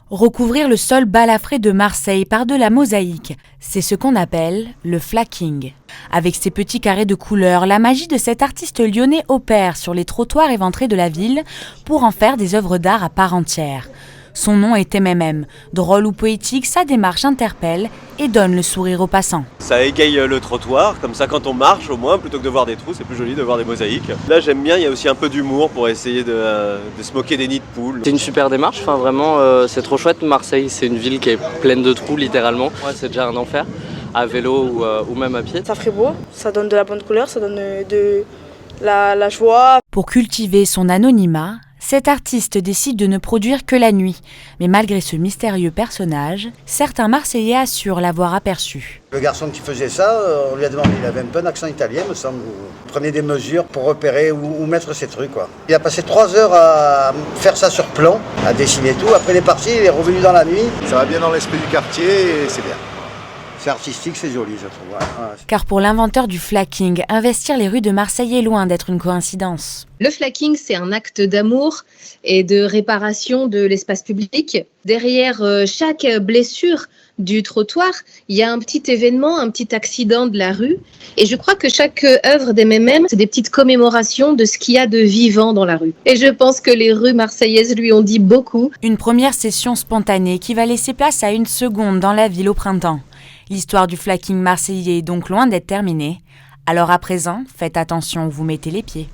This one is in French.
Recouvrir le sol balafré de Marseille par de la mosaïque, c'est ce qu'on appelle le flacking. Avec ses petits carrés de couleurs, la magie de cet artiste lyonnais opère sur les trottoirs éventrés de la ville pour en faire des œuvres d'art à part entière. Son nom est MMM. Drôle ou poétique, sa démarche interpelle et donne le sourire aux passants. Ça égaye le trottoir, comme ça quand on marche au moins, plutôt que de voir des trous, c'est plus joli de voir des mosaïques. Là j'aime bien, il y a aussi un peu d'humour pour essayer de se moquer des nids de poules. C'est une super démarche, vraiment c'est trop chouette. Marseille c'est une ville qui est pleine de trous littéralement. Ouais, c'est déjà un enfer, à vélo ou même à pied. Ça ferait beau, ça donne de la bonne couleur, ça donne de la joie. Pour cultiver son anonymat, cet artiste décide de ne produire que la nuit. Mais malgré ce mystérieux personnage, certains Marseillais assurent l'avoir aperçu. Le garçon qui faisait ça, on lui a demandé, il avait un peu un accent italien, me semble. Il prenait des mesures pour repérer où mettre ses trucs, quoi. Il a passé 3 heures à faire ça sur plomb, à dessiner tout. Après il est parti, il est revenu dans la nuit. Ça va bien dans l'esprit du quartier et c'est bien. C'est artistique, c'est joli, je trouve. Ouais. Car pour l'inventeur du flacking, investir les rues de Marseille est loin d'être une coïncidence. Le flacking, c'est un acte d'amour et de réparation de l'espace public. Derrière chaque blessure du trottoir, il y a un petit événement, un petit accident de la rue. Et je crois que chaque œuvre d'MMM, c'est des petites commémorations de ce qu'il y a de vivant dans la rue. Et je pense que les rues marseillaises lui ont dit beaucoup. Une première session spontanée qui va laisser place à une seconde dans la ville au printemps. L'histoire du flacking marseillais est donc loin d'être terminée. Alors à présent, faites attention où vous mettez les pieds.